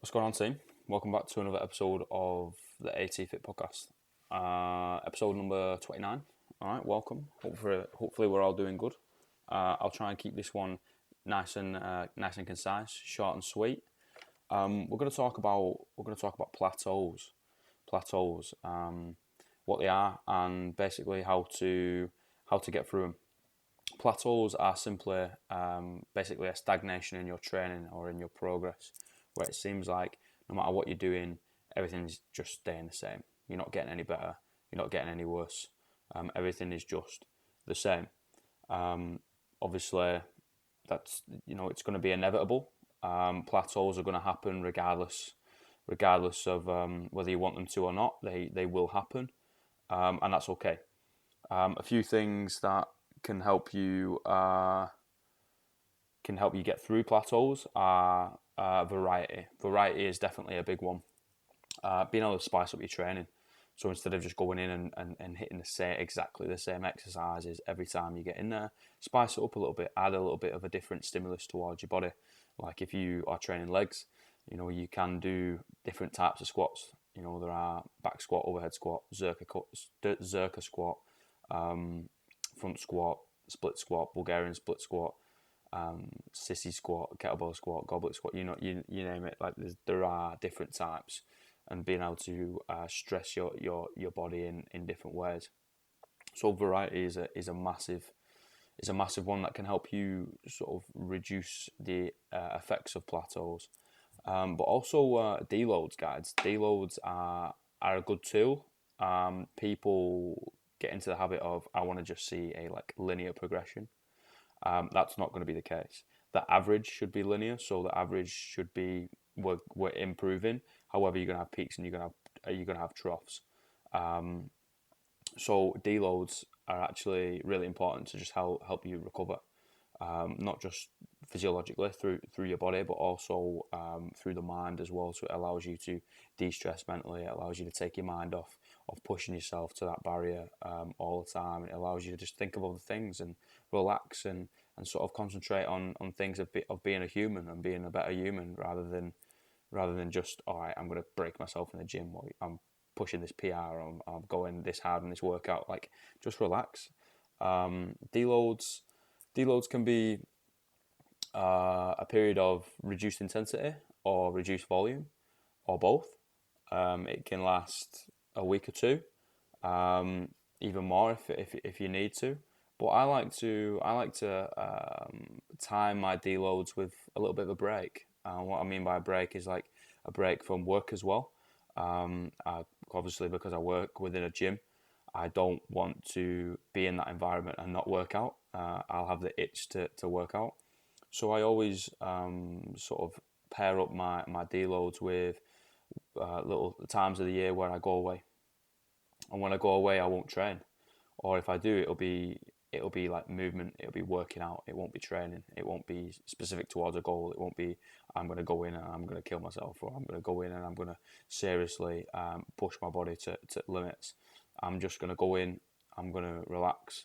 What's going on, team? Welcome back to another episode of the AT Fit podcast. Episode number 29. All right, welcome. Hopefully we're all doing good. I'll try and keep this one nice and concise, short and sweet. We're going to talk about plateaus, what they are, and basically how to get through them. Plateaus are simply basically a stagnation in your training or in your progress, where it seems like no matter what you're doing, everything's just staying the same. You're not getting any better. You're not getting any worse. Everything is just the same. Obviously, that's it's going to be inevitable. Plateaus are going to happen regardless of whether you want them to or not. They will happen, and that's okay. A few things that can help you get through plateaus are variety. Variety is definitely a big one. Being able to spice up your training. So instead of just going in and hitting exactly the same exercises every time you get in there, spice it up a little bit, add a little bit of a different stimulus towards your body. Like if you are training legs, you can do different types of squats. There are back squat, overhead squat, zerka squat, front squat, split squat, Bulgarian split squat, sissy squat, kettlebell squat, goblet squat. You name it. Like there are different types, and being able to stress your body in different ways. So variety is a massive one that can help you sort of reduce the effects of plateaus. But also deloads, guys. Deloads are a good tool. People get into the habit of I want to just see a linear progression. That's not going to be the case. The average should be linear, so the average should be we're improving. However, you're going to have peaks and you're going to have troughs. So deloads are actually really important to just help you recover, not just physiologically through your body, but also through the mind as well. So it allows you to de-stress mentally. It allows you to take your mind off of pushing yourself to that barrier all the time. It allows you to just think of other things and relax and sort of concentrate on things of being a human and being a better human rather than just, all right, I'm going to break myself in the gym, or I'm pushing this PR, or I'm going this hard in this workout. Like, just relax. Deloads can be a period of reduced intensity or reduced volume, or both. It can last a week or two, even more if you need to. But I like to time my deloads with a little bit of a break. What I mean by a break is like a break from work as well. Obviously, because I work within a gym, I don't want to be in that environment and not work out. I'll have the itch to work out. So I always sort of pair up my deloads with little times of the year where I go away. And when I go away, I won't train. Or if I do, it'll be like movement. It'll be working out. It won't be training. It won't be specific towards a goal. It won't be I'm going to go in and I'm going to kill myself, or I'm going to go in and I'm going to seriously push my body to limits. I'm just going to go in. I'm going to relax.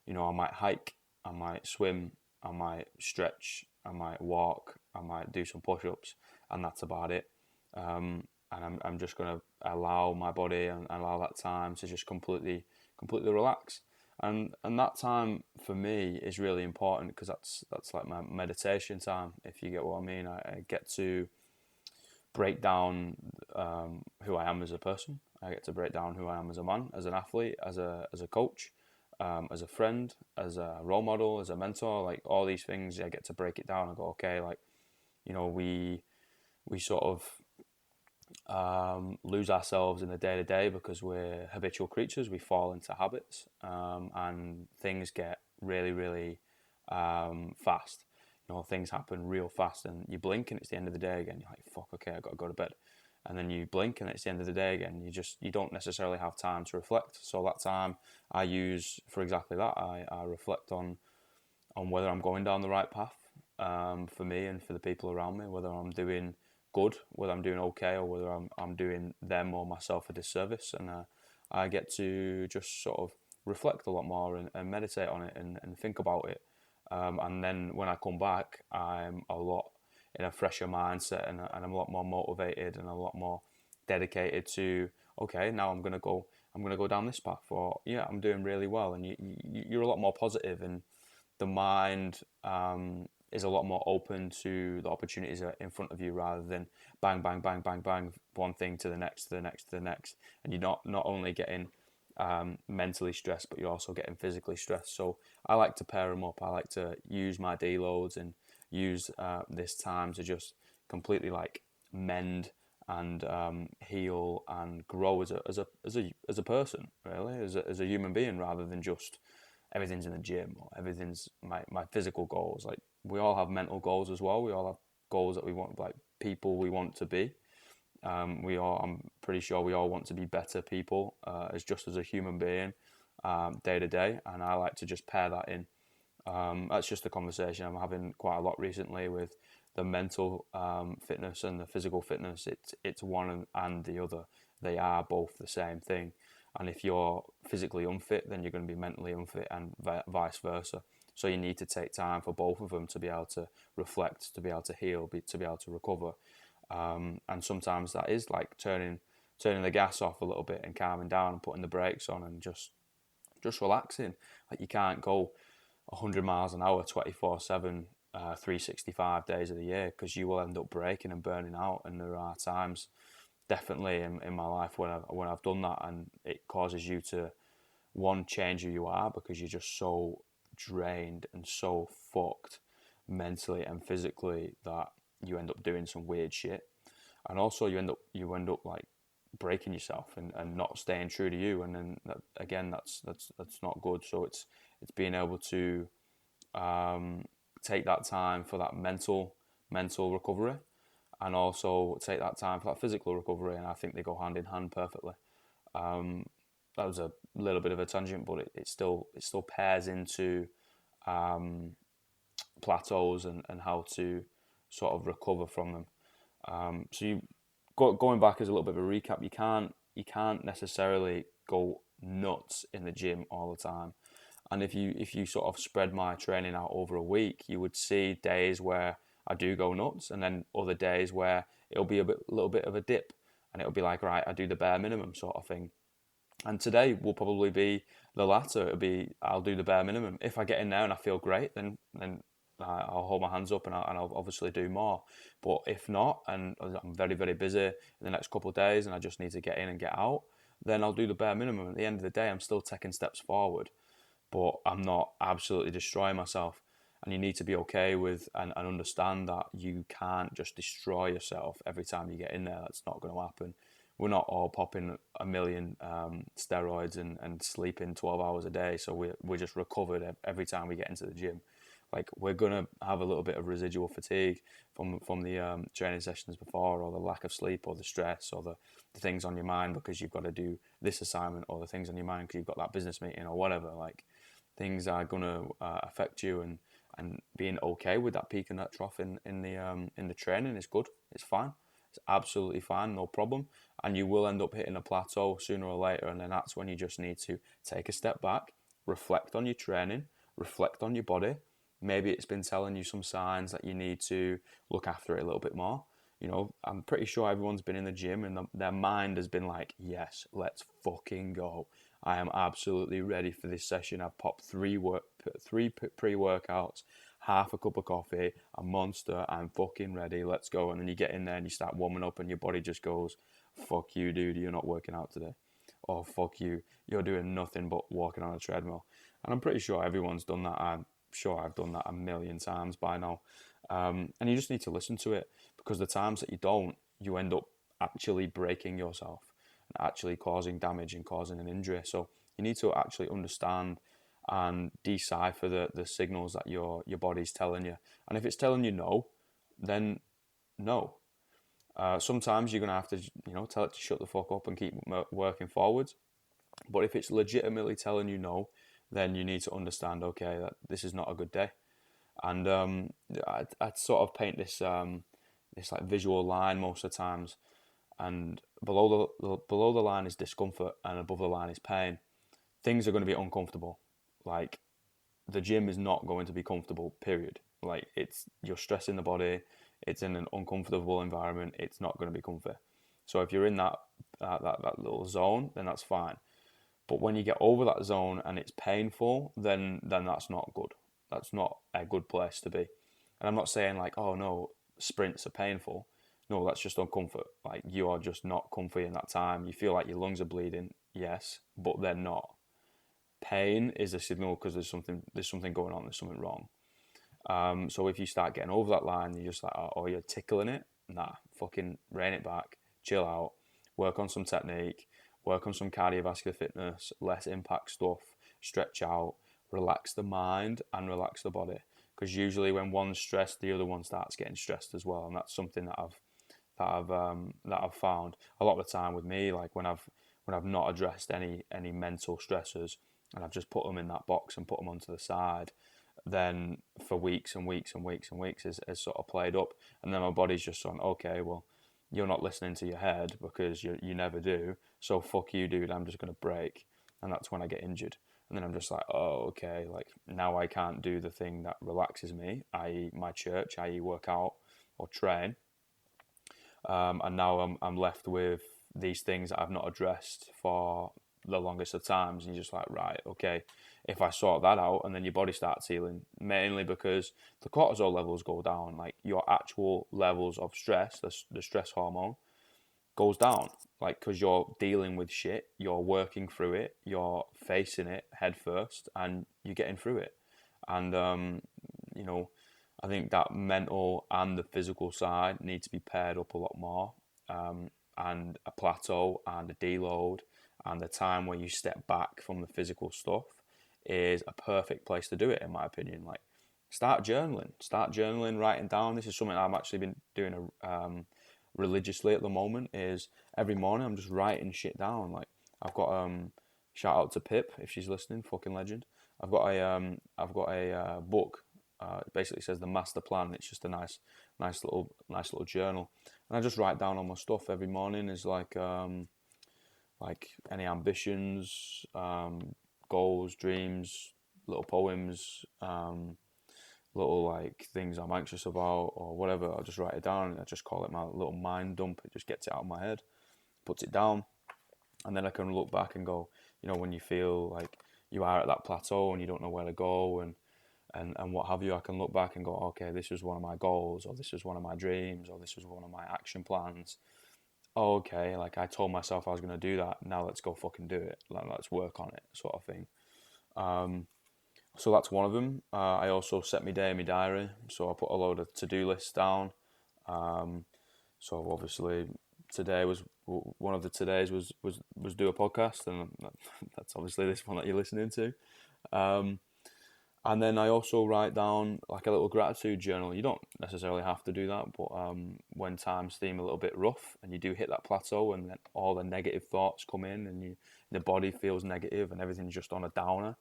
I might hike. I might swim. I might stretch. I might walk. I might do some push-ups, and that's about it. And I'm just going to allow my body and allow that time to just completely relax. And that time for me is really important because that's like my meditation time, if you get what I mean. I get to break down who I am as a person. I get to break down who I am as a man, as an athlete, as a coach, as a friend, as a role model, as a mentor. Like all these things, I get to break it down and go, okay, like we sort of lose ourselves in the day-to-day because we're habitual creatures. We fall into habits, and things get really, really fast. Things happen real fast, and you blink and it's the end of the day again. You're like, fuck, okay, I got to go to bed. And then you blink and it's the end of the day again. You don't necessarily have time to reflect. So that time I use for exactly that. I reflect on whether I'm going down the right path for me and for the people around me, whether I'm doing good, whether I'm doing okay, or whether I'm doing them or myself a disservice. And I get to just sort of reflect a lot more and meditate on it and think about it. And then when I come back, I'm a lot in a fresher mindset, and I'm a lot more motivated and a lot more dedicated to, okay, now I'm gonna go down this path, or yeah, I'm doing really well, and you're a lot more positive, and the mind is a lot more open to the opportunities that are in front of you, rather than bang, bang, bang, bang, bang, one thing to the next, to the next, to the next, and you're not only getting mentally stressed, but you're also getting physically stressed. So I like to pair them up. I like to use my deloads and use this time to just completely like mend and heal and grow as a person, really, as a human being, rather than just everything's in the gym or everything's my physical goals. Like, we all have mental goals as well. We all have goals that we want, like people we want to be. I'm pretty sure we all want to be better people, as a human being, day to day. And I like to just pair that in. That's just a conversation I'm having quite a lot recently with the mental fitness and the physical fitness. It's one and the other. They are both the same thing. And if you're physically unfit, then you're going to be mentally unfit, and vice versa. So you need to take time for both of them to be able to reflect, to be able to heal, to be able to recover. And sometimes that is like turning the gas off a little bit and calming down and putting the brakes on and just relaxing. Like, you can't go 100 miles an hour 24/7, 365 days of the year, because you will end up breaking and burning out. And there are times, definitely in my life, when I've done that, and it causes you to, one, change who you are, because you're just so drained and so fucked mentally and physically that you end up doing some weird shit. And also you end up like breaking yourself and not staying true to you, and then again, that's not good. So it's being able to take that time for that mental recovery, and also take that time for that physical recovery, and I think they go hand in hand perfectly. That was a little bit of a tangent, but it still pairs into plateaus and how to sort of recover from them. Going back as a little bit of a recap, you can't necessarily go nuts in the gym all the time. And if you sort of spread my training out over a week, you would see days where I do go nuts, and then other days where it'll be a little bit of a dip, and it'll be like, right, I do the bare minimum sort of thing. And today will probably be the latter. It'll be, I'll do the bare minimum. If I get in there and I feel great, then I'll hold my hands up, and I'll obviously do more. But if not, and I'm very, very busy in the next couple of days, and I just need to get in and get out, then I'll do the bare minimum. At the end of the day, I'm still taking steps forward, but I'm not absolutely destroying myself. And you need to be okay with and understand that you can't just destroy yourself every time you get in there. That's not going to happen. We're not all popping a million steroids and sleeping 12 hours a day, so we're just recovered every time we get into the gym. Like, we're gonna have a little bit of residual fatigue from the training sessions before, or the lack of sleep, or the stress, or the things on your mind because you've got to do this assignment, or the things on your mind because you've got that business meeting or whatever. Like, things are gonna affect you, and being okay with that peak and that trough in the training is good. It's fine. It's absolutely fine, no problem. And you will end up hitting a plateau sooner or later, and then that's when you just need to take a step back, reflect on your training, reflect on your body. Maybe it's been telling you some signs that you need to look after it a little bit more. You know, I'm pretty sure everyone's been in the gym and their mind has been like, yes, let's fucking go. I am absolutely ready for this session. I've popped three pre-workouts, half a cup of coffee, a Monster. I'm fucking ready. Let's go. And then you get in there and you start warming up, and your body just goes, fuck you, dude. You're not working out today. Or fuck you. You're doing nothing but walking on a treadmill. And I'm pretty sure everyone's done that. I'm sure I've done that a million times by now. And you just need to listen to it, because the times that you don't, you end up actually breaking yourself and actually causing damage and causing an injury. So you need to actually understand and decipher the signals that your body's telling you. And if it's telling you no, then no. Sometimes you're going to have to, tell it to shut the fuck up and keep working forwards. But if it's legitimately telling you no, then you need to understand, okay, that this is not a good day. And I'd sort of paint this this like visual line most of the times, and below the line is discomfort, and above the line is pain. Things are going to be uncomfortable. Like, the gym is not going to be comfortable, period. Like, you're stressing the body, it's in an uncomfortable environment, it's not going to be comfy. So if you're in that little zone, then that's fine. But when you get over that zone and it's painful, then that's not good. That's not a good place to be. And I'm not saying like, oh no, sprints are painful. No, that's just uncomfort. Like you are just not comfy in that time. You feel like your lungs are bleeding, yes, but they're not. Pain is a signal because there's something going on. There's something wrong. So if you start getting over that line, you're just like, oh, you're tickling it. Nah, fucking rein it back, chill out, work on some technique, work on some cardiovascular fitness, less impact stuff, stretch out, relax the mind and relax the body. Because usually when one's stressed, the other one starts getting stressed as well, and that's something that I've found a lot of the time with me. Like when I've not addressed any mental stressors, and I've just put them in that box and put them onto the side, then for weeks and weeks and weeks and weeks is sort of played up, and then my body's just saying, okay, well, you're not listening to your head because you never do, so fuck you, dude, I'm just going to break. And that's when I get injured. And then I'm just like, oh, okay, like now I can't do the thing that relaxes me, i.e. my church, i.e. work out or train. And now I'm left with these things that I've not addressed for the longest of times. And you're just like, right, okay, if I sort that out, and then your body starts healing, mainly because the cortisol levels go down, like your actual levels of stress, the stress hormone goes down, like because you're dealing with shit, you're working through it, you're facing it head first, and you're getting through it. And you know, I think that mental and the physical side need to be paired up a lot more. And a plateau and a deload and the time where you step back from the physical stuff is a perfect place to do it, in my opinion. Like, start journaling, writing down. This is something I've actually been doing religiously at the moment. Is every morning I'm just writing shit down. Like, I've got shout out to Pip if she's listening, fucking legend. I've got a book. It basically says the master plan. It's just a nice little journal, and I just write down all my stuff every morning. Is like any ambitions, goals, dreams, little poems, little like things I'm anxious about or whatever. I'll just write it down. I just call it my little mind dump. It just gets it out of my head, puts it down, and then I can look back and go, when you feel like you are at that plateau and you don't know where to go and what have you, I can look back and go, okay, this was one of my goals, or this was one of my dreams, or this was one of my action plans. Oh, okay, like I told myself I was going to do that. Now let's go fucking do it. Like, let's work on it, sort of thing. So that's one of them. I also set my day in my diary. So I put a load of to-do lists down. So obviously today was one of the todays was do a podcast, and that's obviously this one that you're listening to. And then I also write down like a little gratitude journal. You don't necessarily have to do that, but when times seem a little bit rough and you do hit that plateau and then all the negative thoughts come in and the body feels negative and everything's just on a downer,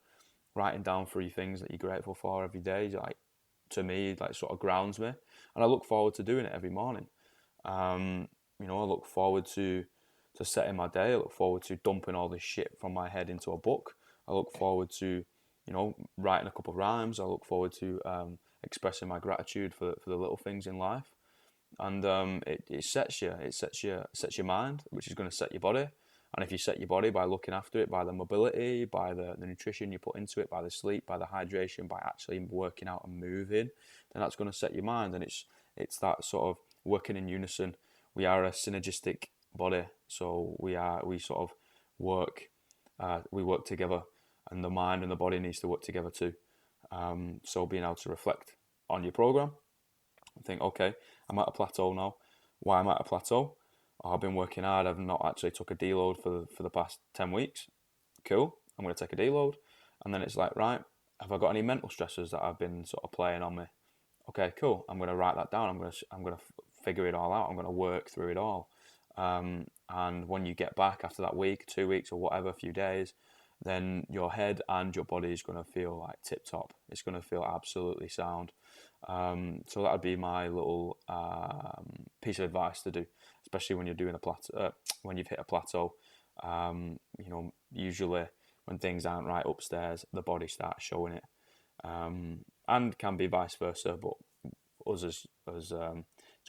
writing down 3 things that you're grateful for every day, like, to me, like, sort of grounds me. And I look forward to doing it every morning. I look forward to setting my day. I look forward to dumping all this shit from my head into a book. I look forward to writing a couple of rhymes. I look forward to expressing my gratitude for the little things in life, and it sets your mind, which is going to set your body. And if you set your body by looking after it, by the mobility, by the nutrition you put into it, by the sleep, by the hydration, by actually working out and moving, then that's going to set your mind. And it's that sort of working in unison. We are a synergistic body, so we sort of work together. And the mind and the body needs to work together too. So being able to reflect on your program and think, okay, I'm at a plateau now. Why am I at a plateau? I've been working hard. I've not actually took a deload for the past 10 weeks. Cool. I'm going to take a deload. And then it's like, right, have I got any mental stressors that have been sort of playing on me? Okay, cool. I'm going to write that down. I'm going to figure it all out. I'm going to work through it all. And when you get back after that week, 2 weeks or whatever, a few days, then your head and your body is going to feel like tip top. It's going to feel absolutely sound. So that would be my little piece of advice to do, especially when you're doing when you've hit a plateau. Usually when things aren't right upstairs, the body starts showing it, and can be vice versa. But us as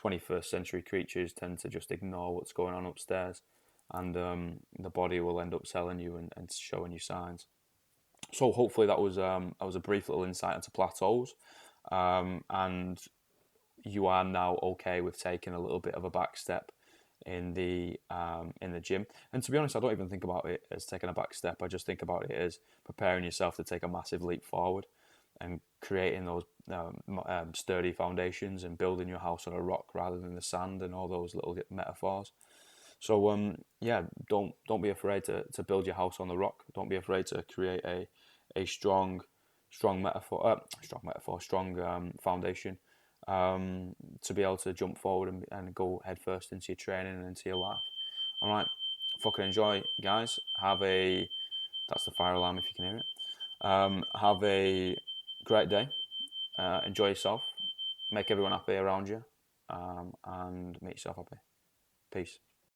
21st century creatures tend to just ignore what's going on upstairs, and the body will end up selling you and showing you signs. So hopefully that was a brief little insight into plateaus, and you are now okay with taking a little bit of a back step in the gym. And to be honest, I don't even think about it as taking a back step. I just think about it as preparing yourself to take a massive leap forward and creating those sturdy foundations and building your house on a rock rather than the sand and all those little metaphors. So yeah, don't be afraid to build your house on the rock. Don't be afraid to create a strong foundation to be able to jump forward and go headfirst into your training and into your life. All right, fucking enjoy, guys. That's the fire alarm if you can hear it. Have a great day. Enjoy yourself. Make everyone happy around you, and make yourself happy. Peace.